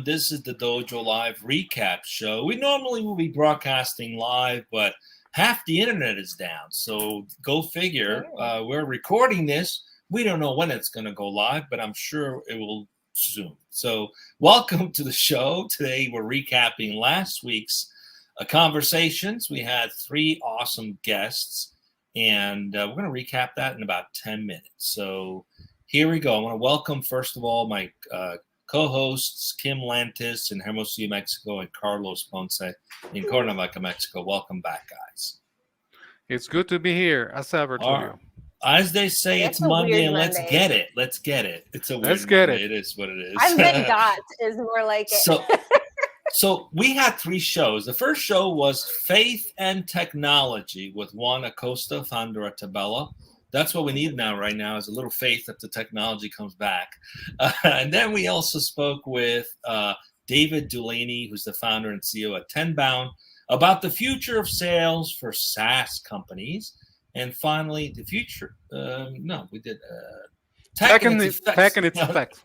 This is the Dojo Live recap show. We normally will be broadcasting live, but half the internet is down. So go figure. We're recording this. We don't know when it's going to go live, but I'm sure it will soon. So welcome to the show. Today we're recapping last week's conversations. We had 3 awesome guests, and we're going to recap that in about 10 minutes. So here we go. I want to welcome, first of all, my co-hosts Kim Lantis in Hermosillo, Mexico, and Carlos Ponce in Cuernavaca, Mexico. Welcome back, guys. It's good to be here, as ever told you. As they say, it's Monday, and let's get it. Let's get it. It's a weird Monday. It is what it is. I've been got is more like it. So we had 3 shows. The first show was Faith and Technology with Juan Acosta, founder at Tabella. That's what we need right now is a little faith that the technology comes back. And then we also spoke with David Dulany, who's the founder and CEO at Tenbound, about the future of sales for SaaS companies. And finally, the future. We did tech and its effects.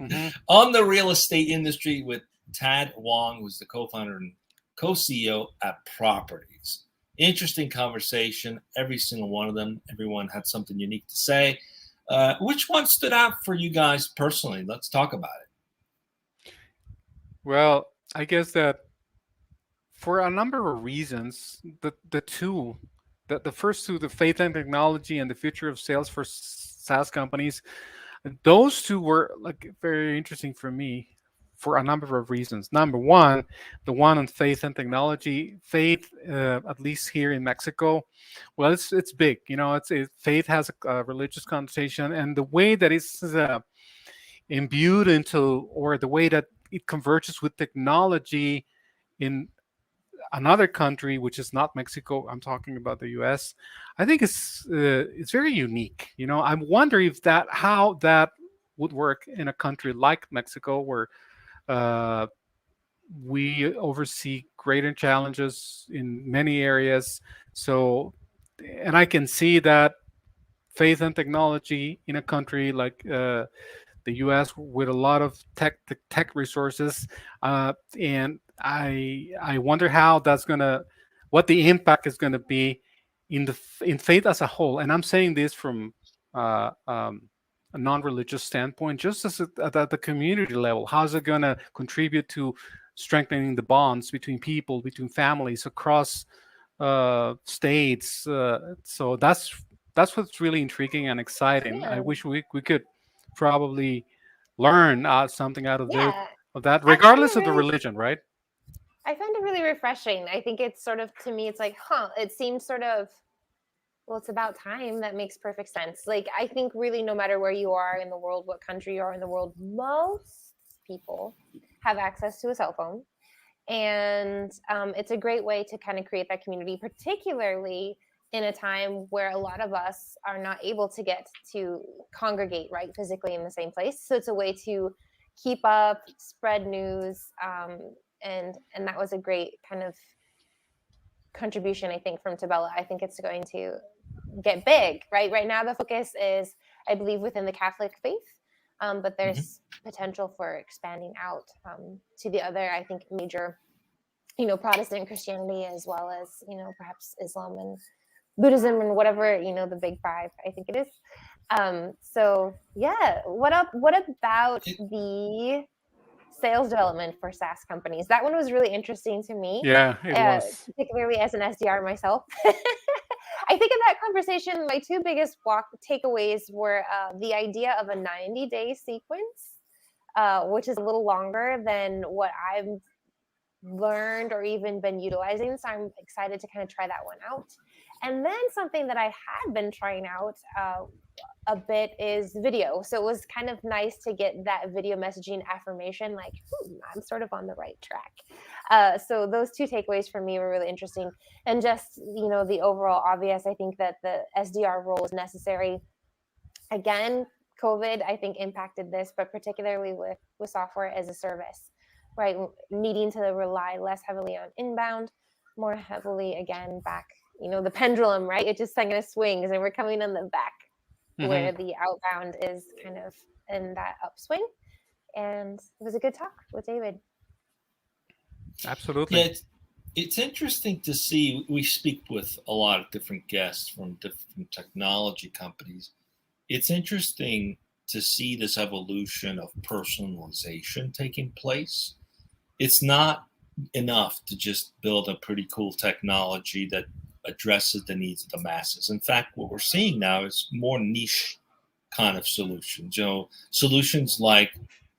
On the real estate industry with Tad Wong, who's the co-founder and co-CEO at Properties. Interesting conversation, every single one of them. Everyone had something unique to say. Which one stood out for you guys personally? Let's talk about it. Well, I guess that for a number of reasons, the first two, the faith and technology and the future of sales for SaaS companies, those 2 were very interesting for me for a number of reasons. Number one, the one on faith and technology. Faith, at least here in Mexico, well, it's big. Faith has a religious connotation, and the way that it's imbued into, or the way that it converges with technology in another country, which is not Mexico, I'm talking about the U.S., I think it's very unique. I wonder if how that would work in a country like Mexico, where we oversee greater challenges in many areas. So, and I can see that faith and technology in a country like the U.S. with a lot of tech resources, and I wonder how what the impact is gonna be in faith as a whole. And I'm saying this from a non-religious standpoint, just as at the community level. How's it going to contribute to strengthening the bonds between people, between families, across states? So that's what's really intriguing and exciting. Yeah. I wish we could probably learn something out of that, regardless of the religion, right? I find it really refreshing. I think it's sort of, to me, it's like, it seems sort of, well, it's about time. That makes perfect sense. I think really no matter where you are in the world, what country you are in the world, most people have access to a cell phone. And it's a great way to kind of create that community, particularly in a time where a lot of us are not able to get to congregate, right, physically in the same place. So it's a way to keep up, spread news. And that was a great kind of contribution, I think, from Tabella. I think it's going to get big, right? Right now, the focus is, I believe, within the Catholic faith, but there's potential for expanding out to the other, I think, major, Protestant Christianity, as well as, perhaps Islam and Buddhism and whatever, the big 5, I think it is. So yeah, what about the sales development for SaaS companies? That one was really interesting to me. Yeah, it was. Particularly as an SDR myself. I think in that conversation, my 2 biggest takeaways were the idea of a 90-day sequence, which is a little longer than what I've learned or even been utilizing. So I'm excited to kind of try that one out. And then something that I had been trying out a bit is video. So it was kind of nice to get that video messaging affirmation, like, I'm sort of on the right track. So those 2 takeaways for me were really interesting. And just, the overall obvious, I think that the SDR role is necessary. Again, COVID, I think, impacted this, but particularly with software as a service, right? Needing to rely less heavily on inbound, more heavily, again, back, the pendulum, right? It just kind of swings, and we're coming on the back where the outbound is kind of in that upswing. And it was a good talk with David. Absolutely. Yeah, it's interesting to see. We speak with a lot of different guests from different technology companies. It's interesting to see this evolution of personalization taking place. It's not enough to just build a pretty cool technology that addresses the needs of the masses. In fact, what we're seeing now is more niche kind of solutions. Solutions like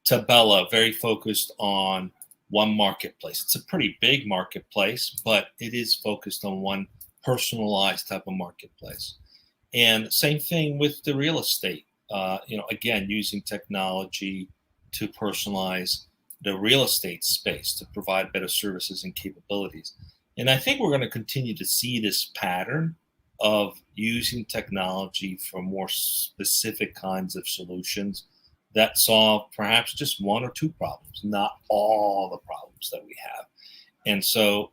Tabella, very focused on one marketplace. It's a pretty big marketplace, but it is focused on one personalized type of marketplace. And same thing with the real estate. Again, using technology to personalize the real estate space to provide better services and capabilities. And I think we're going to continue to see this pattern of using technology for more specific kinds of solutions that solve perhaps just one or two problems, not all the problems that we have. And so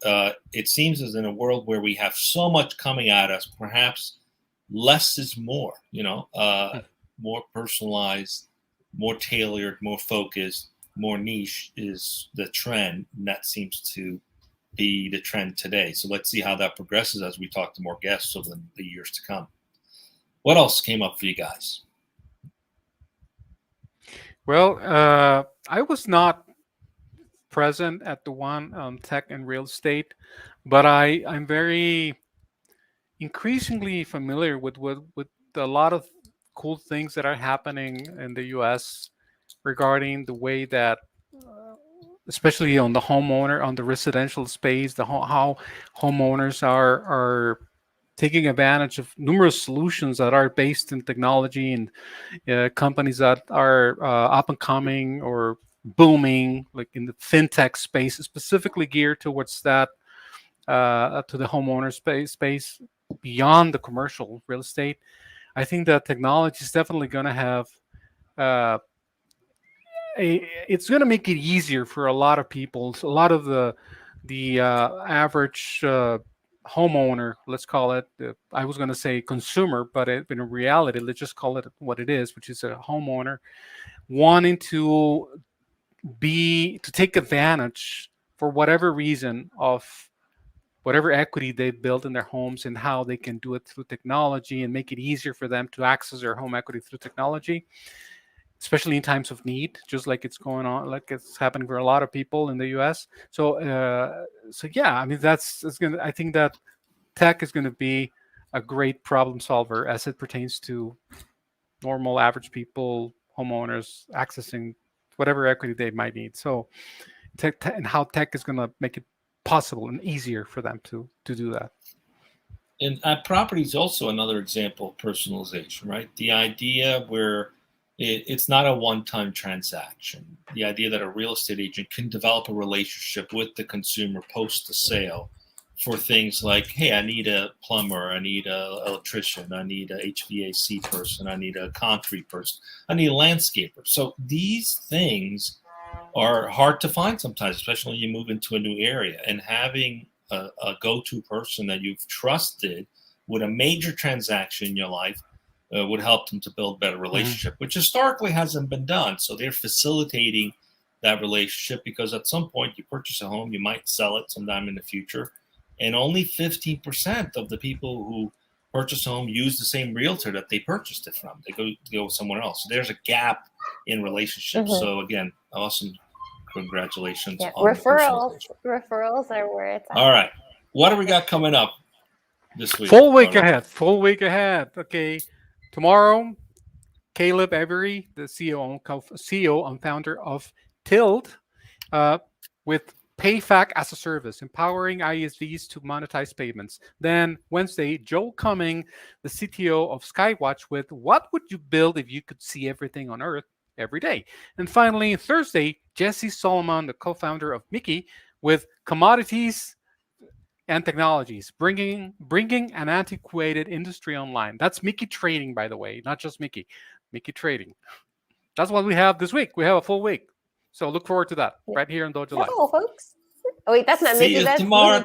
it seems as in a world where we have so much coming at us, perhaps less is more, more personalized, more tailored, more focused, more niche is the trend. And that seems to be the trend today. So let's see how that progresses as we talk to more guests over the years to come. What else came up for you guys? Well, I was not present at the one on tech and real estate, but I'm very increasingly familiar with a lot of cool things that are happening in the U.S. regarding the way that, especially on the residential space, how homeowners are taking advantage of numerous solutions that are based in technology and companies that are up and coming or booming, like in the fintech space, specifically geared towards that, to the homeowner space beyond the commercial real estate. I think that technology is definitely going to have it's going to make it easier for a lot of people. So a lot of the average homeowner, let's call it, I was going to say consumer, but in reality, let's just call it what it is, which is a homeowner wanting to take advantage for whatever reason of whatever equity they've built in their homes and how they can do it through technology and make it easier for them to access their home equity through technology, especially in times of need, just like it's going on, like it's happening for a lot of people in the U.S. So yeah, I mean, I think that tech is going to be a great problem solver as it pertains to normal average people, homeowners accessing whatever equity they might need. So and how tech is going to make it possible and easier for them to do that. And property is also another example of personalization, right? The idea where it's not a one-time transaction. The idea that a real estate agent can develop a relationship with the consumer post the sale for things like, hey, I need a plumber, I need an electrician, I need a HVAC person, I need a concrete person, I need a landscaper. So these things are hard to find sometimes, especially when you move into a new area. And having a go-to person that you've trusted with a major transaction in your life would help them to build a better relationship, which historically hasn't been done. So they're facilitating that relationship because at some point you purchase a home, you might sell it sometime in the future. And only 15% of the people who purchase a home use the same realtor that they purchased it from. They go somewhere else. So there's a gap in relationships. So again, awesome. Congratulations on referrals are where it's at. All right. What do we got coming up this week? Full week ahead. Okay. Tomorrow, Caleb Avery, the CEO and founder of Tilt, with PayFac as a service, empowering ISVs to monetize payments. Then Wednesday, Joel Cumming, the CTO of Skywatch, with what would you build if you could see everything on Earth every day? And finally, Thursday, Jesse Solomon, the co-founder of Mickey, with commodities and technologies, bringing an antiquated industry online. That's Mickey Trading, by the way, not just Mickey Trading. That's what we have this week. We have a full week. So look forward to that right here on Dojo Live. Hello, folks. Oh, wait, that's not See Mickey. you That's tomorrow.